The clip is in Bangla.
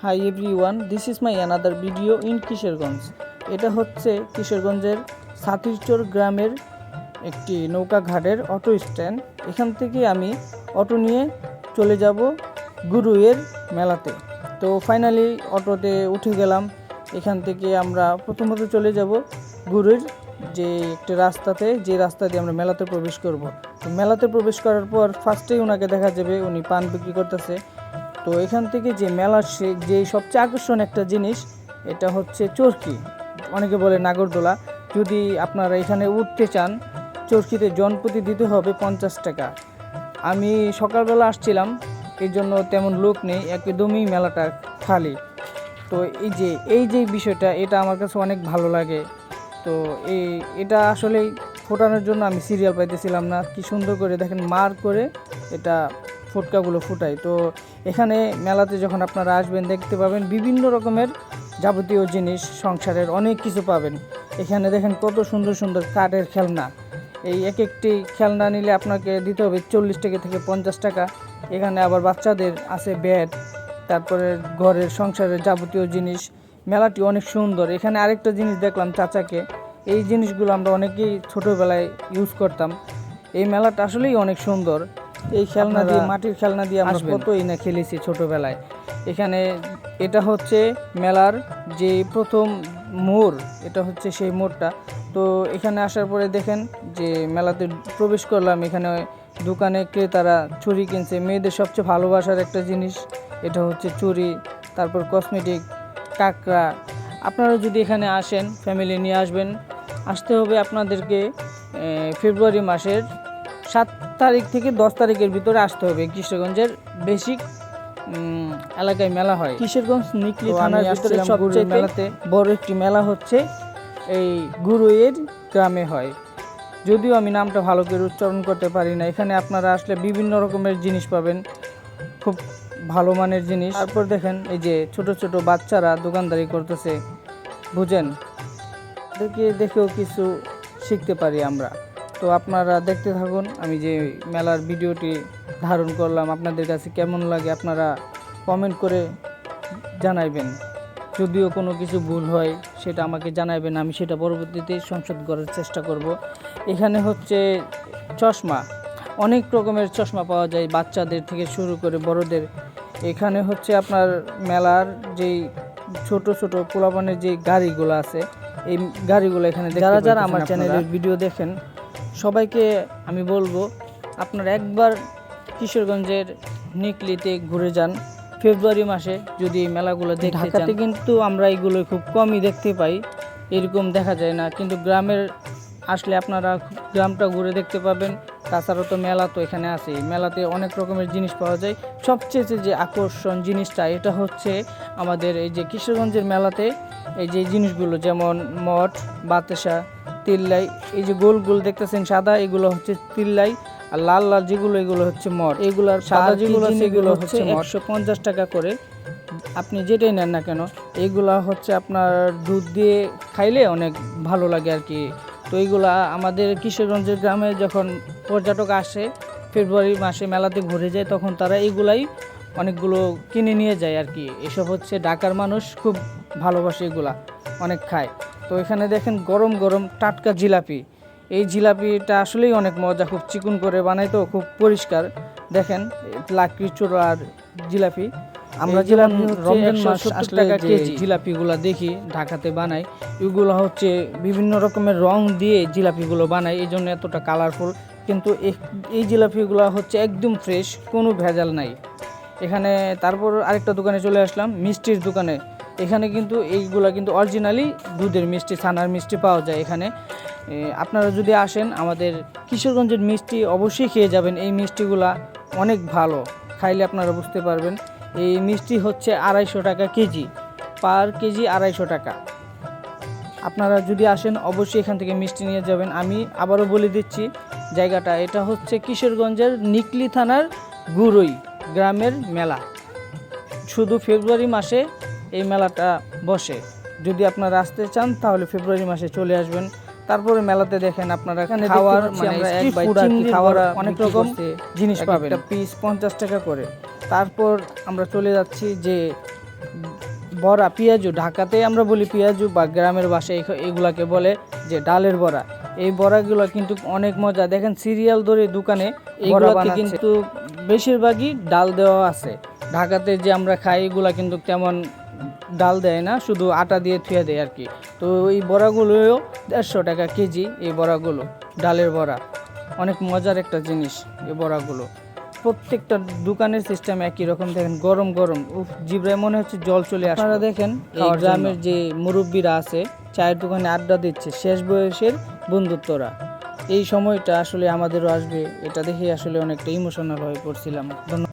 Hi everyone, this is my another video in Kishoreganj. এটা হচ্ছে কিশোরগঞ্জের সাতিরচর গ্রামের একটি নৌকা ঘাটের অটো স্ট্যান্ড। এখান থেকে আমি অটো নিয়ে চলে যাব গুরুয়ের মেলাতে। তো ফাইনালি অটোতে উঠে গেলাম। এখান থেকে আমরা প্রথমত চলে যাব গুরুর যে একটি রাস্তাতে, যে রাস্তা দিয়ে আমরা মেলাতে প্রবেশ করব। তো মেলাতে প্রবেশ করার পর ফার্স্টেই ওনাকে দেখা যাবে, উনি পান বিক্রি করতেছে। তো এখান থেকে যে মেলার যে সবচেয়ে আকর্ষণ একটা জিনিস, এটা হচ্ছে চরকি, অনেকে বলে নাগরদোলা। যদি আপনারা এখানে উঠতে চান, চরকিতে জনপ্রতি দিতে হবে 50 টাকা। আমি সকালবেলা আসছিলাম, এই জন্য তেমন লোক নেই, একদমই মেলাটা খালি। তো এই যে বিষয়টা, এটা আমার কাছে অনেক ভালো লাগে। তো এটা আসলেই ফোটানোর জন্য আমি সিরিয়াল পাইতেছিলাম না। কি সুন্দর করে দেখেন, মার করে এটা ফুটকাগুলো ফুটাই। তো এখানে মেলাতে যখন আপনারা আসবেন, দেখতে পাবেন বিভিন্ন রকমের যাবতীয় জিনিস, সংসারের অনেক কিছু পাবেন। এখানে দেখেন কত সুন্দর সুন্দর কাঠের খেলনা। এই এক একটি খেলনা নিলে আপনাকে দিতে হবে 40 টাকা থেকে 50 টাকা। এখানে আবার বাচ্চাদের আছে ব্যাট, তারপরে ঘরের সংসারের যাবতীয় জিনিস। মেলাটি অনেক সুন্দর। এখানে আরেকটা জিনিস দেখলাম চাচাকে, এই জিনিসগুলো আমরা অনেকেই ছোটোবেলায় ইউজ করতাম। এই মেলাটা আসলেই অনেক সুন্দর। এই খেলনা দিয়ে, মাটির খেলনা দিয়ে আমরা কতই না খেলেছি ছোটোবেলায়। এখানে এটা হচ্ছে মেলার যে প্রথম মোড়, এটা হচ্ছে সেই মোড়টা। তো এখানে আসার পরে দেখেন যে মেলাতে প্রবেশ করলাম। এখানে দোকানে ক্রেতারা চুড়ি কিনছে, মেয়েদের সবচেয়ে ভালোবাসার একটা জিনিস এটা হচ্ছে চুড়ি, তারপর কসমেটিক, কাঁকড়া। আপনারা যদি এখানে আসেন, ফ্যামিলি নিয়ে আসবেন। আসতে হবে আপনাদেরকে ফেব্রুয়ারি মাসের 7 তারিখ থেকে 10 তারিখের ভিতরে আসতে হবে। কিশোরগঞ্জের বেসিক এলাকায় মেলা হয়। কিশোরগঞ্জ নিকলি থানার ভিতরে সবচেয়ে মেলাতে বড় একটি মেলা হচ্ছে এই গুরুয়ের গ্রামে হয়। যদিও আমি নামটা ভালো করে উচ্চারণ করতে পারি না। এখানে আপনারা আসলে বিভিন্ন রকমের জিনিস পাবেন, খুব ভালো মানের জিনিস। তারপর দেখেন এই যে ছোট ছোট বাচ্চারা দোকানদারি করতেছে, বুঝেন, দেখেও কিছু শিখতে পারি আমরা। তো আপনারা দেখতে থাকুন। আমি যে মেলার ভিডিওটি ধারণ করলাম, আপনাদের কাছে কেমন লাগে আপনারা কমেন্ট করে জানাইবেন। যদিও কোনো কিছু ভুল হয় সেটা আমাকে জানাইবেন, আমি সেটা পরবর্তীতে সংশোধন করার চেষ্টা করব। এখানে হচ্ছে চশমা, অনেক রকমের চশমা পাওয়া যায়, বাচ্চাদের থেকে শুরু করে বড়দের। এখানে হচ্ছে আপনার মেলার যেই ছোট ছোট পোলাপানের যে গাড়িগুলো আছে, এই গাড়িগুলো এখানে যারা যারা আমার চ্যানেলের ভিডিও দেখেন, সবাইকে আমি বলবো আপনারা একবার কিশোরগঞ্জের নিকলিতে ঘুরে যান ফেব্রুয়ারি মাসে যদি এই মেলাগুলো দেখতে চান। ঢাকাতে কিন্তু আমরা এগুলো খুব কমই দেখতে পাই, এরকম দেখা যায় না। কিন্তু গ্রামের আসলে আপনারা গ্রামটা ঘুরে দেখতে পাবেন। তাছাড়া তো মেলা তো এখানে আছে, মেলাতে অনেক রকমের জিনিস পাওয়া যায়। সবচেয়ে যে আকর্ষণ জিনিসটা, এটা হচ্ছে আমাদের এই যে কিশোরগঞ্জের মেলাতে এই যে জিনিসগুলো, যেমন মঠ, বাতাসা, তিল্লাই। এই যে গোল গোল দেখতেছেন সাদা, এগুলো হচ্ছে তিল্লাই। আর লাল লাল যেগুলো, এগুলো হচ্ছে মঠ। এগুলার সাদা যেগুলো আছে এগুলো হচ্ছে 150 টাকা করে, আপনি যেটাই নেন না কেন। এইগুলা হচ্ছে আপনার দুধ দিয়ে খাইলে অনেক ভালো লাগে আর কি। তো এইগুলা আমাদের কিশোরগঞ্জের গ্রামে যখন পর্যটক আসে ফেব্রুয়ারি মাসে মেলাতে ঘুরে যায়, তখন তারা এইগুলাই অনেকগুলো কিনে নিয়ে যায় আর কি। এসব হচ্ছে ঢাকার মানুষ খুব ভালোবাসে, এগুলা অনেক খায়। তো এখানে দেখেন গরম গরম টাটকা জিলাপি। এই জিলাপিটা আসলেই অনেক মজা, খুব চিকন করে বানাই, তো খুব পরিষ্কার। দেখেন লাকড়ির চূড়ার জিলাপি। আমরা জিলাপি রমজান মাস আসলে যে জিলাপিগুলো দেখি ঢাকাতে বানাই, এগুলো হচ্ছে বিভিন্ন রকমের রং দিয়ে জিলাপিগুলো বানায়, এই জন্য এতটা কালারফুল। কিন্তু এই জিলাপিগুলো হচ্ছে একদম ফ্রেশ, কোনো ভেজাল নাই এখানে। তারপর আরেকটা দোকানে চলে আসলাম, মিষ্টির দোকানে। এখানে কিন্তু এইগুলা কিন্তু অরিজিনালি দুধের মিষ্টি, ছানার মিষ্টি পাওয়া যায় এখানে। আপনারা যদি আসেন, আমাদের কিশোরগঞ্জের মিষ্টি অবশ্যই খেয়ে যাবেন। এই মিষ্টিগুলা অনেক ভালো, খাইলে আপনারা বুঝতে পারবেন। এই মিষ্টি হচ্ছে 250 টাকা কেজি, পার কেজি 250 টাকা। আপনারা যদি আসেন অবশ্যই এখান থেকে মিষ্টি নিয়ে যাবেন। আমি আবারও বলে দিচ্ছি জায়গাটা, এটা হচ্ছে কিশোরগঞ্জের নিকলি থানার গুরুই গ্রামের মেলা। শুধু ফেব্রুয়ারি মাসে এই মেলাটা বসে। যদি আপনারা আসতে চান তাহলে ফেব্রুয়ারি মাসে চলে আসবেন। তারপরে মেলাতে দেখেন আপনারা এখানে খাওয়ার খাওয়ার অনেক রকম জিনিস পাবেন, একটা পিস 50 টাকা করে। তারপর আমরা চলে যাচ্ছি যে বড়া পেঁয়াজু, ঢাকাতে আমরা বলি পেঁয়াজু বা গ্রামের ভাষায় এগুলাকে বলে যে ডালের বড়া। এই বড়াগুলো কিন্তু অনেক মজা। দেখেন সিরিয়াল ধরে দোকানে এইগুলোতে কিন্তু বেশিরভাগই ডাল দেওয়া আছে। ঢাকাতে যে আমরা খাই এগুলা কিন্তু তেমন ডাল দেয় না, শুধু আটা দিয়ে থুয়ে দেয় আর কি। তো এই বড়াগুলোও 150 টাকা কেজি। এই বড়াগুলো ডালের বড়া অনেক মজার একটা জিনিস। এই বড়াগুলো প্রত্যেকটা দোকানের সিস্টেম একই রকম। দেখেন গরম গরম, জিভে মনে হচ্ছে জল চলে আসে। আপনারা দেখেন এই গ্রামের যে মুরব্বীরা আছে চায়ের দোকানে আড্ডা দিচ্ছে, শেষ বয়সের বন্ধুত্বরা। এই সময়টা আসলে আমাদেরও আসবে, এটা দেখে আসলে অনেকটা ইমোশনাল হয়ে পড়ছিলাম। ধন্যবাদ।